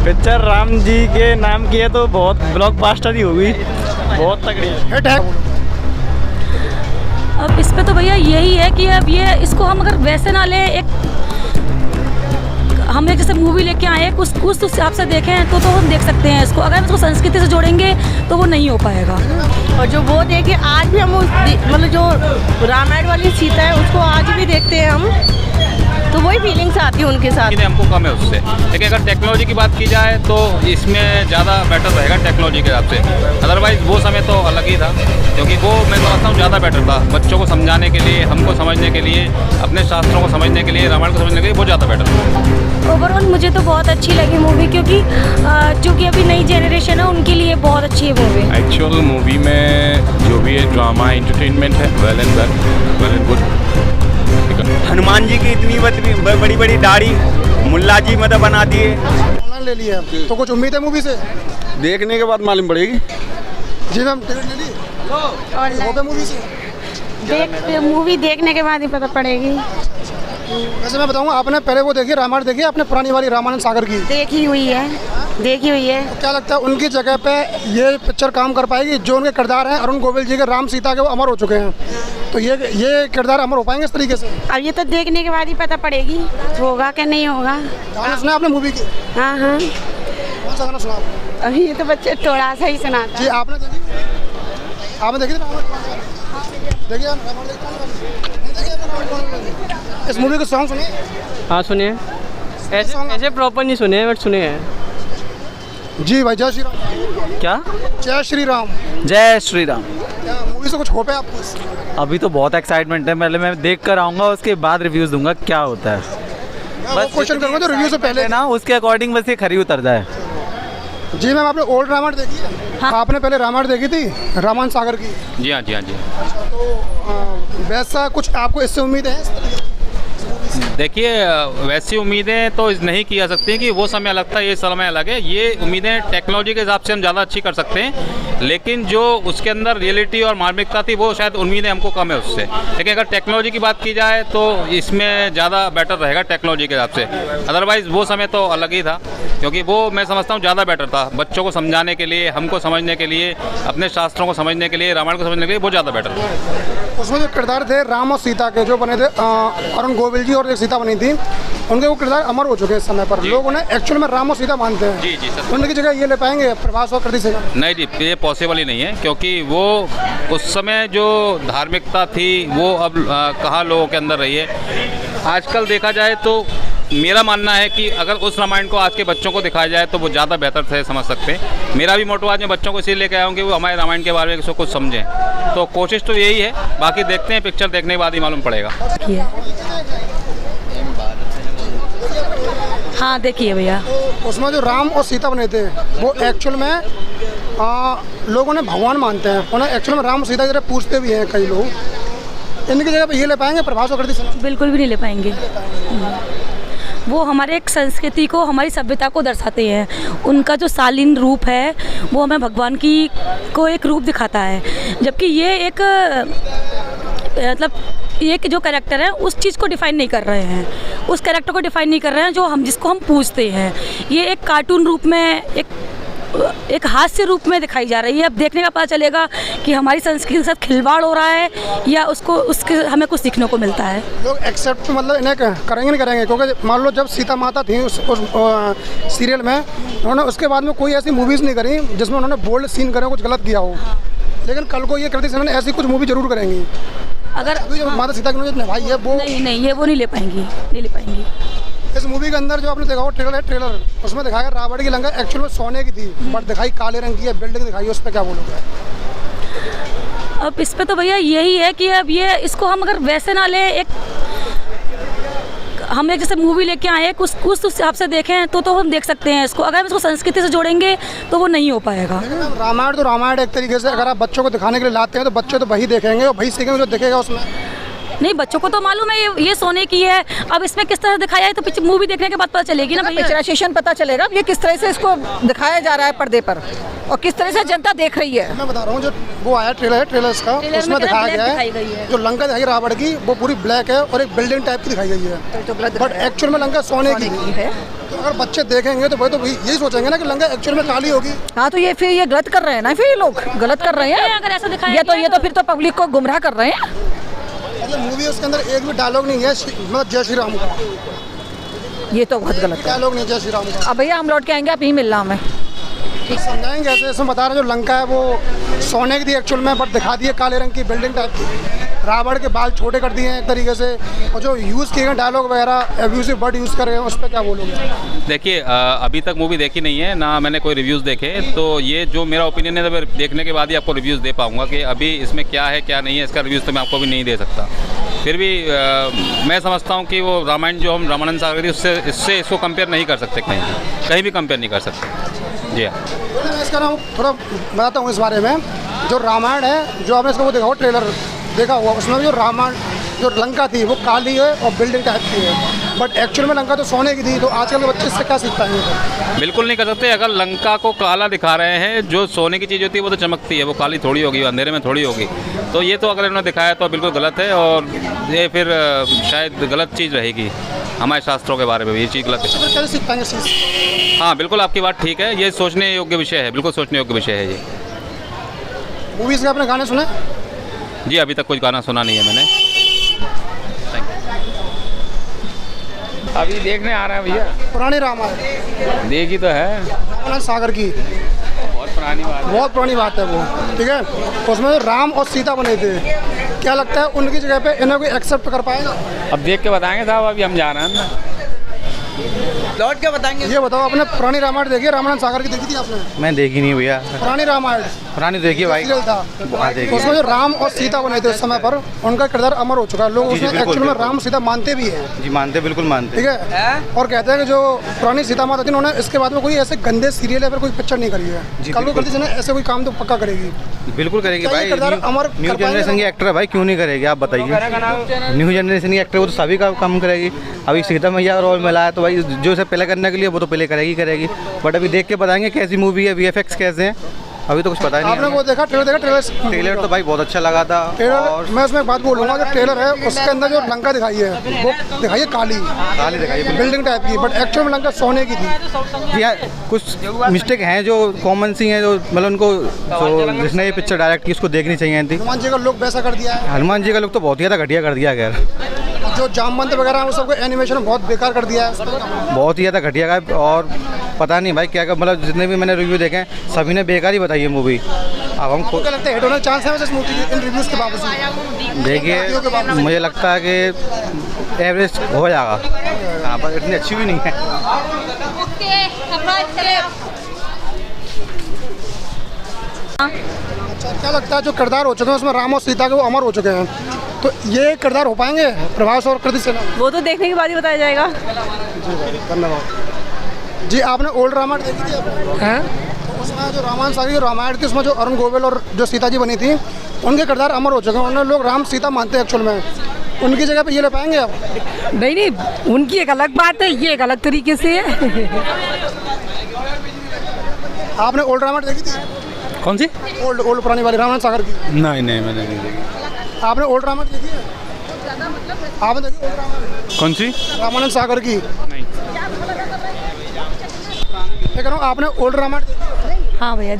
Picture Ram ji के नाम की है तो बहुत ब्लॉकबस्टर ही होगी, बहुत तगड़ी हिट है। अब इस पे तो भैया यही है कि अब ये इसको हम अगर वैसे ना ले, एक हम एक जैसे मूवी लेके आए कुछ हिसाब से देखें तो हम देख सकते हैं इसको। अगर इसको संस्कृति से जोड़ेंगे तो वो नहीं हो पाएगा। और जो वो देखे आज भी हम मतलब जो रामायण वाली सीता है उसको आज भी देखते हैं हम, तो वही फीलिंग्स आती है उनके साथ। हमको कम है उससे, लेकिन अगर टेक्नोलॉजी की बात की जाए तो इसमें ज़्यादा बेटर रहेगा टेक्नोलॉजी के हिसाब से। अदरवाइज़ वो समय तो अलग ही था, क्योंकि वो मैं समझता हूँ ज़्यादा बेटर था बच्चों को समझाने के लिए, हमको समझने के लिए, अपने शास्त्रों को समझने के लिए, रामायण को समझने के लिए बहुत ज़्यादा बेटर था। ओवरऑल मुझे तो बहुत अच्छी लगी मूवी, क्योंकि चूँकि अभी नई जनरेशन है उनके लिए बहुत अच्छी है मूवी। एक्चुअल मूवी में जो भी है ड्रामा एंटरटेनमेंट है, well and good. Hanuman ji की इतनी बड़ी बड़ी दाढ़ी मुल्ला जी मतलब बना दिए। ऑनलाइन ले लिया तो कुछ उम्मीद है मूवी से? देखने के बाद मालूम पड़ेगी। जी मैम, टिकट ले ली हो पे मूवी से? मूवी देखने के बाद ही पता पड़ेगी। वैसे मैं बताऊंगा, आपने पहले वो देखी रामायण देखी आपने, पुरानी वाली रामानंद सागर की? देखी हुई है। तो क्या लगता है उनकी जगह पे ये पिक्चर काम कर पाएगी? जो उनके किरदार हैं अरुण गोविल जी के राम सीता के, वो अमर हो चुके हैं, तो ये किरदार अमर हो पाएंगे इस तरीके से? अब ये तो देखने के बाद ही पता पड़ेगी होगा क्या नहीं होगा। गाना सुना आपने मूवी की? हाँ। कौन सा गाना सुना आपने? अभी ये तो बच्चे थोड़ा सा ही सुनाता। जी आपने देखी थी इस मूवी के सॉन्ग सुने? हाँ सुनिए, ऐसे प्रॉपर नहीं सुने बट सुने हैं। जी भाई, जय श्री राम। क्या? जय श्री राम। जय श्री राम। क्या मूवी से कुछ होप है आपको? अभी तो बहुत एक्साइटमेंट है, पहले मैं देख कर आऊँगा, उसके बाद रिव्यूज़ दूंगा क्या होता है। बस क्वेश्चन करूँगा जो रिव्यू से पहले ना, उसके अकॉर्डिंग बस ये खरी उतर जाए। जी मैम, आपने ओल्ड रामायण देखी है? हाँ। आपने पहले रामायण देखी थी रामायण सागर की? जी हाँ, जी हाँ, जी। तो वैसा कुछ आपको इससे उम्मीद है? देखिए, वैसी उम्मीदें तो नहीं की जा सकती कि वो समय अलग था, ये समय अलग है। ये उम्मीदें टेक्नोलॉजी के हिसाब से हम ज़्यादा अच्छी कर सकते हैं, लेकिन जो उसके अंदर रियलिटी और मार्मिकता थी वो शायद उम्मीदें हमको कम है उससे। लेकिन अगर टेक्नोलॉजी की बात की जाए तो इसमें ज़्यादा बेटर रहेगा टेक्नोलॉजी के हिसाब से। अदरवाइज़ वो समय तो अलग ही था, क्योंकि वो मैं समझता हूँ ज़्यादा बेटर था बच्चों को समझाने के लिए, हमको समझने के लिए, अपने शास्त्रों को समझने के लिए, रामायण को समझने के लिए बहुत ज़्यादा बेटर था। उसमें जो किरदार थे राम और सीता के जो बने थे, अरुण गोविल जी और एक सीता बनी थी, उनके वो किरदार अमर हो चुके हैं इस समय पर। लोग उन्हें एक्चुअल में राम और सीता मानते हैं। जी जी सर। उनकी जगह ये ले पाएंगे प्रभास और कृति सेना? नहीं जी, ये पॉसिबल ही नहीं है, क्योंकि वो उस समय जो धार्मिकता थी वो अब कहाँ लोगों के अंदर रही है। आजकल देखा जाए तो मेरा मानना है कि अगर उस रामायण को आज के बच्चों को दिखाया जाए तो वो ज़्यादा बेहतर से समझ सकते हैं। मेरा भी मोटो आज मैं बच्चों को इसीलिए लेके आया हूँ कि वो हमारे रामायण के बारे में इसको कुछ समझें, तो कोशिश तो यही है। बाकी देखते हैं, पिक्चर देखने के बाद ही मालूम पड़ेगा। हाँ देखिए भैया, तो उसमें जो राम और सीता बने थे वो एक्चुअल में लोग उन्हें भगवान मानते हैं, उन्हें एक्चुअल में राम और सीता की तरह पूछते भी हैं कई लोग। इनकी जगह पे ये ले पाएंगे प्रभास और कृति सेना? बिल्कुल भी नहीं ले पाएंगे। वो हमारे एक संस्कृति को, हमारी सभ्यता को दर्शाते हैं। उनका जो शालीन रूप है वो हमें भगवान की को एक रूप दिखाता है, जबकि ये एक मतलब ये जो कैरेक्टर है उस चीज़ को डिफाइन नहीं कर रहे हैं, उस कैरेक्टर को डिफाइन नहीं कर रहे हैं जो हम जिसको हम पूछते हैं। ये एक कार्टून रूप में, एक हास्य रूप में दिखाई जा रही है। अब देखने का पता चलेगा कि हमारी संस्कृति के साथ खिलवाड़ हो रहा है या उसके हमें कुछ सीखने को मिलता है। लोग एक्सेप्ट मतलब इन्हें करेंगे नहीं करेंगे, क्योंकि मान लो जब सीता माता थी उस सीरियल में, उन्होंने उसके बाद में कोई ऐसी मूवीज़ नहीं करी जिसमें उन्होंने बोल्ड सीन करे, कुछ गलत किया हो। लेकिन कल को ये कृति सेना ने ऐसी कुछ मूवी जरूर करेंगी। अगर माता सीता की भाई ये वो नहीं, ये वो नहीं ले पाएंगी। इस मूवी के अंदर जो आपने देखा वो ट्रेलर उसमें दिखाया रावण की लंका एक्चुअल में सोने की थी, बट दिखाई काले रंग की है, बिल्डिंग दिखाई, उस पर क्या बोलोगे? अब इस पे तो भैया यही है कि अब ये इसको हम अगर वैसे ना ले, एक हम एक जैसे मूवी लेके आए कुछ हिसाब से देखें तो हम देख सकते हैं इसको। अगर हम इसको संस्कृति से जोड़ेंगे तो वो नहीं हो पाएगा। रामायण तो रामायण एक तरीके से अगर आप बच्चों को दिखाने के लिए लाते हैं तो बच्चे तो वही देखेंगे और वही सीखेंगे जो दिखेगा उसमें। नहीं, बच्चों को तो मालूम है ये सोने की है। अब इसमें किस तरह दिखाया है तो मूवी देखने के बाद पता चलेगी ना भैया। पिक्चराइजेशन पता चलेगा ये किस तरह से इसको दिखाया जा रहा है पर्दे पर और किस तरह से जनता देख रही है। मैं बता रहा हूँ, जो वो आया ट्रेलर इसका, उसमें दिखाया गया है जो लंका दिखाई रावण की वो पूरी ब्लैक है और एक बिल्डिंग टाइप की दिखाई गई है, बट एक्चुअल में लंका सोने की है। तो अगर बच्चे देखेंगे तो भाई तो यही सोचेंगे ना कि लंका एक्चुअल में काली होगी। हाँ, तो ये फिर ये गलत कर रहे हैं ना, फिर ये लोग गलत कर रहे हैं अगर ऐसा दिखाया ये तो फिर तो पब्लिक को गुमराह कर रहे हैं। मूवी उसके अंदर एक भी डायलॉग नहीं है मतलब जय श्री राम का, ये तो बहुत गलत है। डायलॉग नहीं जय श्री राम का। अब भैया हम लौट के आएंगे, आप यहीं मिलना हमें। समझाएंगे ऐसे इसमें बता रहे हैं जो लंका है वो सोने की थी एक्चुअल में, बट दिखा दी है काले रंग की बिल्डिंग टाइप की। रावण के बाल छोटे कर दिए हैं एक तरीके से, और जो यूज़ किए गए डायलॉग वगैरह एब्यूसिव वर्ड यूज़ कर रहे हैं, उस पर क्या बोलोगे? देखिए, अभी तक मूवी देखी नहीं है ना, मैंने कोई रिव्यूज़ देखे, तो ये जो मेरा ओपिनियन है तो देखने के बाद ही आपको रिव्यूज़ दे पाऊँगा कि अभी इसमें क्या है क्या नहीं है। इसका रिव्यूज़ तो मैं आपको भी नहीं दे सकता। फिर भी मैं समझता हूँ कि वो रामायण जो हम रामानंद सागर थी इससे इसको कंपेयर नहीं कर सकते, कहीं भी कंपेयर नहीं कर सकते। जी हाँ, मैं इसका नाम थोड़ा बताता हूँ इस बारे में। जो रामायण है, जो आपने इसका वो देखा हो ट्रेलर देखा हुआ, उसमें जो रामायण जो लंका थी वो काली है और बिल्डिंग टाइप की है, बट एक्चुअल में लंका तो सोने की थी। तो आजकल के बच्चे इससे क्या सीख पाएंगे? बिल्कुल नहीं कर सकते। अगर लंका को काला दिखा रहे हैं, जो सोने की चीज़ होती है वो तो चमकती है, वो काली थोड़ी होगी, अंधेरे में थोड़ी होगी। तो ये तो अगर इन्होंने दिखाया तो बिल्कुल गलत है, और ये फिर शायद गलत चीज़ रहेगी हमारे शास्त्रों के बारे में भी। ये चीज़ गलत है। कैसे सीख पाएंगे चीज़? हाँ, बिल्कुल आपकी बात ठीक है। ये सोचने योग्य विषय है, बिल्कुल सोचने योग्य विषय है ये। मूवीज़ के आपने गाने सुने? जी, अभी तक कुछ गाना सुना नहीं है मैंने। अभी देखने आ रहे हैं भैया। पुरानी रामायण देखी तो है, रामानंद सागर की, बहुत पुरानी बात है। बहुत पुरानी बात है वो, ठीक है। उसमें जो राम और सीता बने थे, क्या लगता है उनकी जगह पे इन्हें कोई एक्सेप्ट कर पाएगा? अब देख के बताएंगे साहब, अभी हम जा रहे हैं ना, लौट के बताएंगे। ये बताओ, आपने पुरानी रामायण देखी है? रामानंद सागर की देखी थी आपने? मैं देखी नहीं भैया। पुरानी रामायण पुरानी देखिए भाई, सीरियल था, उसमें जो राम और सीता बने थे उस समय पर, उनका किरदार अमर हो चुका है। लोग उसमें एक्चुअल में राम सीता मानते भी हैं। जी मानते, बिल्कुल मानते, ठीक है। और कहते हैं कि जो पुरानी सीता माता थी, उन्होंने इसके बाद में कोई ऐसे गंदे सीरियल या फिर कोई पिक्चर नहीं करी है। कल को गलती से ना ऐसे कोई काम तो पक्का करेगी, बिल्कुल करेगी भाई। अमर न्यू जनरेशन की एक्टर है भाई, क्यों नहीं करेगी आप बताइए? न्यू जनरेशन की एक्टर वो तो सभी का काम करेगी। अभी सीता मैया रोल मिला है तो भाई जो इसे पहले करने के लिए वो तो पहले करेगी। बट अभी देख के बताएंगे कैसी मूवी है, VFX कैसे हैं, अभी तो कुछ पता नहीं। आपने वो देखा ट्रेलर तो भाई बहुत अच्छा लगा था। और मैं उसमें एक बात बोलूँगा, जो ट्रेलर है उसके अंदर जो लंका दिखाई है वो दिखाई है काली दिखाई है, बिल्डिंग टाइप की, बट एक्चुअल में लंका सोने की थी। जी हाँ, कुछ मिस्टेक हैं जो कॉमन सी हैं, जो मतलब उनको जिसने ये पिक्चर डायरेक्ट की उसको देखनी चाहिए थी। हनुमान जी का लुक वैसा कर दिया है। हनुमान जी का लुक तो बहुत ही ज़्यादा घटिया कर दिया गया। जो जामवंत वगैरह है वो सबको एनिमेशन बहुत बेकार कर दिया है, बहुत ही ज़्यादा घटिया है। और पता नहीं भाई क्या मतलब जितने भी मैंने रिव्यू देखे हैं सभी ने बेकार ही बताई है मूवी। अब हम क्या लगता है हिट होने का चांस है वैसे मूवी इन रिव्यूज़ के बावजूद? देखिए, मुझे लगता है कि एवरेज हो जाएगा, हाँ, पर इतनी अच्छी भी नहीं है। अच्छा, क्या लगता है जो किरदार हो चुके हैं उसमें राम और सीता के वो अमर हो चुके हैं, तो ये किरदार हो पाएंगे प्रभास और कृति सेना? वो तो देखने के बाद ही बताया जाएगा। धन्यवाद जी। आपने ओल्ड रामायण देखी थी आपने? उसमें जो रामायण सागर रामायण थी, उसमें जो अरुण गोविल और जो सीता जी बनी थी, उनके किरदार अमर हो चुके हैं। उन्हें लोग राम सीता मानते हैं एक्चुअल में, उनकी जगह पे ये ले पाएंगे आप? नहीं, उनकी एक अलग बात है, ये एक अलग तरीके से है। आपने ओल्ड रामायण देखी थी? कौन सी? ओल्ड पुरानी वाली रामायण सागर की? नहीं, मैंने नहीं देखी। आपने ओल्ड रामायण देखी है? आपने देखी ओल्ड रामायण? कौन सी? रामानंद सागर की? नहीं। कह रहा हूँ, आपने ओल्ड रामायण देखी है? हाँ भैया।